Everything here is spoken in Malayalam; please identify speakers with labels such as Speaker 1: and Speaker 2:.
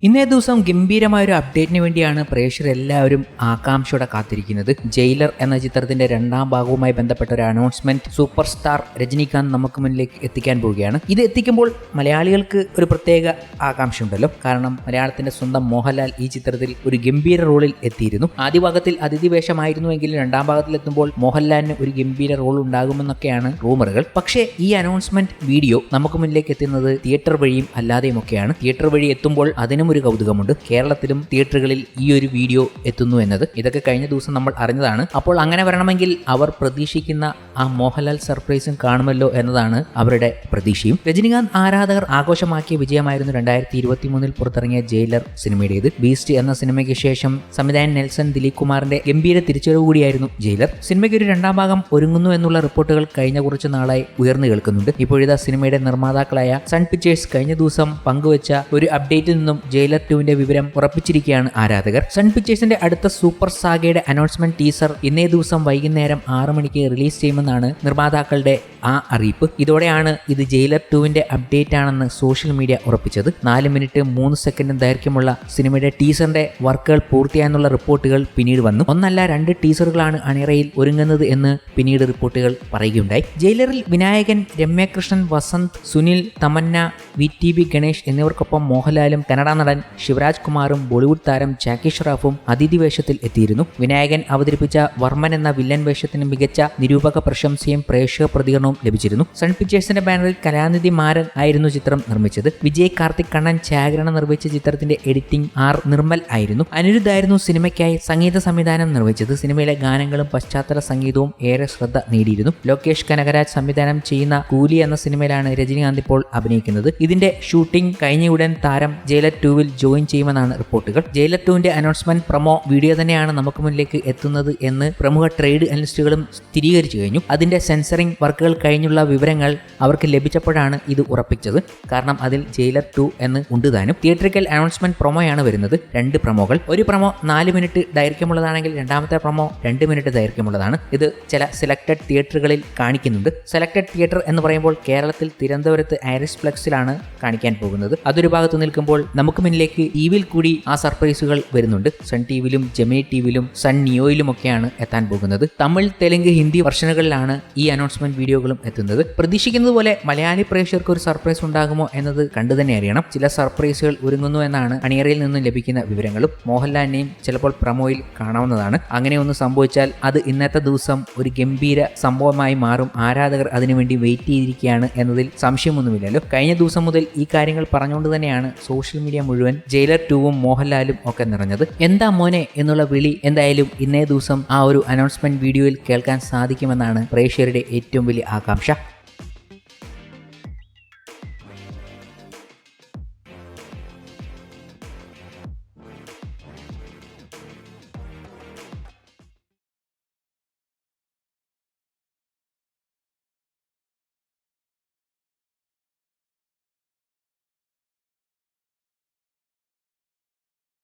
Speaker 1: ഇന്നേ ദിവസം ഗംഭീരമായ ഒരു അപ്ഡേറ്റിന് വേണ്ടിയാണ് പ്രേക്ഷകർ എല്ലാവരും ആകാംക്ഷയോടെ കാത്തിരിക്കുന്നത്. ജയിലർ എന്ന ചിത്രത്തിന്റെ രണ്ടാം ഭാഗവുമായി ബന്ധപ്പെട്ട ഒരു അനൗൺസ്മെന്റ് സൂപ്പർ സ്റ്റാർ രജനീകാന്ത് നമുക്ക് മുന്നിലേക്ക് എത്തിക്കാൻ പോവുകയാണ്. ഇത് എത്തിക്കുമ്പോൾ മലയാളികൾക്ക് ഒരു പ്രത്യേക ആകാംക്ഷ ഉണ്ടല്ലോ. കാരണം മലയാളത്തിന്റെ സ്വന്തം മോഹൻലാൽ ഈ ചിത്രത്തിൽ ഒരു ഗംഭീര റോളിൽ എത്തിയിരുന്നു. ആദ്യ ഭാഗത്തിൽ അതിഥി വേഷമായിരുന്നുവെങ്കിലും രണ്ടാം ഭാഗത്തിൽ എത്തുമ്പോൾ മോഹൻലാലിന് ഒരു ഗംഭീര റോൾ ഉണ്ടാകുമെന്നൊക്കെയാണ് റൂമറുകൾ. പക്ഷേ ഈ അനൗൺസ്മെന്റ് വീഡിയോ നമുക്ക് മുന്നിലേക്ക് എത്തുന്നത് തിയേറ്റർ വഴിയും അല്ലാതെയുമൊക്കെയാണ്. തിയേറ്റർ വഴി എത്തുമ്പോൾ അതിനും ഒരു കൗതുകമുണ്ട്. കേരളത്തിലും തിയേറ്ററുകളിൽ ഈ ഒരു വീഡിയോ എത്തുന്നു എന്നത് ഇതൊക്കെ കഴിഞ്ഞ ദിവസം നമ്മൾ അറിഞ്ഞതാണ്. അപ്പോൾ അങ്ങനെ വരണമെങ്കിൽ അവർ പ്രതീക്ഷിക്കുന്ന ആ മോഹൻലാൽ സർപ്രൈസും കാണുമല്ലോ എന്നതാണ് അവരുടെ പ്രതീക്ഷയും. രജനീകാന്ത് ആരാധകർ ആഘോഷമാക്കിയ വിജയമായിരുന്നു 2023 പുറത്തിറങ്ങിയ ജയിലർ സിനിമയുടേത്. ബീസ്റ്റ് എന്ന സിനിമയ്ക്ക് ശേഷം സംവിധായകൻ നെൽസൺ ദിലീപ് കുമാറിന്റെ ഗംഭീര തിരിച്ചുവരവ് കൂടിയായിരുന്നു ജയിലർ. സിനിമയ്ക്ക് ഒരു രണ്ടാം ഭാഗം ഒരുങ്ങുന്നു എന്നുള്ള റിപ്പോർട്ടുകൾ കഴിഞ്ഞ കുറച്ച് നാളായി ഉയർന്നു കേൾക്കുന്നുണ്ട്. ഇപ്പോഴിതാ സിനിമയുടെ നിർമ്മാതാക്കളായ സൺ പിക്ചേഴ്സ് കഴിഞ്ഞ ദിവസം പങ്കുവച്ച ഒരു അപ്ഡേറ്റിൽ നിന്നും ജയിലർ 2ന്റെ വിവരം ഉറപ്പിച്ചിരിക്കുകയാണ് ആരാധകർ. സൺ പിക്ചേഴ്സിന്റെ അടുത്ത സൂപ്പർ സാഗയുടെ അനൗൺസ്മെന്റ് ടീസർ ഇന്നേ ദിവസം വൈകുന്നേരം 6 മണിക്ക് റിലീസ് ചെയ്യുമെന്നാണ് നിർമ്മാതാക്കളുടെ ആ അറിയിപ്പ്. ഇതോടെയാണ് ഇത് ജയിലർ 2ന്റെ അപ്ഡേറ്റ് ആണെന്ന് സോഷ്യൽ മീഡിയ ഉറപ്പിച്ചത്. 4 മിനിറ്റ് 3 സെക്കൻഡ് ദൈർഘ്യമുള്ള സിനിമയുടെ ടീസറിന്റെ വർക്കുകൾ പൂർത്തിയായെന്നുള്ള റിപ്പോർട്ടുകൾ പിന്നീട് വന്നു. ഒന്നല്ല 2 ടീസറുകളാണ് അണിയറയിൽ ഒരുങ്ങുന്നത് എന്ന് പിന്നീട് റിപ്പോർട്ടുകൾ പറയുകയുണ്ടായി. ജയിലറിൽ വിനായകൻ, രമ്യകൃഷ്ണൻ, വസന്ത്, സുനിൽ, തമന്ന, VTB ഗണേഷ് എന്നിവർക്കൊപ്പം മോഹൻലാലും കന്നഡ നടൻ ശിവരാജ് കുമാറും ബോളിവുഡ് താരം ജാക്കി ഷ്രോഫും അതിഥി വേഷത്തിൽ എത്തിയിരുന്നു. വിനായകൻ അവതരിപ്പിച്ച വർമ്മൻ എന്ന വില്ലൻ വേഷത്തിന് മികച്ച നിരൂപക പ്രശംസയും പ്രേക്ഷക പ്രതികരണവും ലഭിച്ചിരുന്നു. സൺ പിക്ചേഴ്സിന്റെ ബാനറിൽ കലാനിധി മാരൻ ആയിരുന്നു ചിത്രം നിർമ്മിച്ചത്. വിജയ്, കാർത്തിക്, കണ്ണൻ ഛായാഗ്രഹണം നിർവഹിച്ച ചിത്രത്തിന്റെ എഡിറ്റിംഗ് R നിർമ്മൽ ആയിരുന്നു. അനിരുദ്ധ് ആയിരുന്നു സിനിമയ്ക്കായി സംഗീത സംവിധാനം നിർവഹിച്ചത്. സിനിമയിലെ ഗാനങ്ങളും പശ്ചാത്തല സംഗീതവും ഏറെ ശ്രദ്ധ നേടിയിരുന്നു. ലോകേഷ് കനകരാജ് സംവിധാനം ചെയ്യുന്ന കൂലി എന്ന സിനിമയിലാണ് രജനീകാന്ത് ഇപ്പോൾ അഭിനയിക്കുന്നത്. ഇതിന്റെ ഷൂട്ടിംഗ് കഴിഞ്ഞയുടൻ താരം ജയിലർ 2-ൽ ജോയിൻ ചെയ്യുമെന്നാണ് റിപ്പോർട്ടുകൾ. ജയിലർ 2ന്റെ അനൗൺസ്മെന്റ് പ്രൊമോ വീഡിയോ തന്നെയാണ് നമുക്ക് മുന്നിലേക്ക് എത്തുന്നത് എന്ന് പ്രമുഖ ട്രേഡ് അനലിസ്റ്റുകളും സ്ഥിരീകരിച്ചു കഴിഞ്ഞു. അതിന്റെ സെൻസറിംഗ് വർക്കുകൾ കഴിഞ്ഞുള്ള വിവരങ്ങൾ അവർക്ക് ലഭിച്ചപ്പോഴാണ് ഇത് ഉറപ്പിച്ചത്. കാരണം അതിൽ ജയിലർ 2 എന്ന് ഉണ്ട് താനും. തിയേറ്ററിക്കൽ അനൗൺസ്മെന്റ് പ്രൊമോയാണ് വരുന്നത്. 2 പ്രൊമോകൾ. ഒരു പ്രൊമോ 4 മിനിറ്റ് ദൈർഘ്യമുള്ളതാണെങ്കിൽ രണ്ടാമത്തെ പ്രൊമോ 2 മിനിറ്റ് ദൈർഘ്യമുള്ളതാണ്. ഇത് ചില സെലക്ടഡ് തിയേറ്ററുകളിൽ കാണിക്കുന്നുണ്ട്. സെലക്ടഡ് തിയേറ്റർ എന്ന് പറയുമ്പോൾ കേരളത്തിൽ തിരുവനന്തപുരത്ത് ഐറിസ് ഫ്ലെക്സിലാണ് കാണിക്കാൻ പോകുന്നത്. അതൊരു ഭാഗത്ത് നിൽക്കുമ്പോൾ നമുക്ക് മുന്നിലേക്ക് ടിവിയിൽ കൂടി ആ സർപ്രൈസുകൾ വരുന്നുണ്ട്. സൺ ടിവിയിലും ജെമിനി ടിവിയിലും സൺ നിയോയിലും ഒക്കെയാണ് എത്താൻ പോകുന്നത്. തമിഴ്, തെലുങ്ക്, ഹിന്ദി വെർഷനുകളിലാണ് ഈ അനൗൺസ്മെന്റ് വീഡിയോകളും എത്തുന്നത്. പ്രതീക്ഷിക്കുന്നത് പോലെ മലയാളി പ്രേക്ഷകർക്ക് ഒരു സർപ്രൈസ് ഉണ്ടാകുമോ എന്നത് കണ്ടു തന്നെ അറിയണം. ചില സർപ്രൈസുകൾ ഒരുങ്ങുന്നു എന്നാണ് അണിയറയിൽ നിന്നും ലഭിക്കുന്ന വിവരങ്ങളും. മോഹൻലാലിനെയും ചിലപ്പോൾ പ്രമോയിൽ കാണാവുന്നതാണ്. അങ്ങനെ ഒന്ന് സംഭവിച്ചാൽ അത് ഇന്നത്തെ ദിവസം ഒരു ഗംഭീര സംഭവമായി മാറും. ആരാധകർ അതിനുവേണ്ടി വെയിറ്റ് ചെയ്തിരിക്കുകയാണ് എന്നതിൽ സംശയമൊന്നുമില്ലല്ലോ. കഴിഞ്ഞ ദിവസം മുതൽ ഈ കാര്യങ്ങൾ പറഞ്ഞുകൊണ്ട് തന്നെയാണ് സോഷ്യൽ മീഡിയ മുഴുവൻ ജയിലർ 2-ഉം മോഹൻലാലും ഒക്കെ നിറഞ്ഞത്. എന്താ മോനെ എന്നുള്ള വിളി എന്തായാലും ഇന്നേ ദിവസം ആ ഒരു അനൗൺസ്മെന്റ് വീഡിയോയിൽ കേൾക്കാൻ സാധിക്കുമെന്നാണ് പ്രേക്ഷകരുടെ ഏറ്റവും വലിയ ആകാംക്ഷ.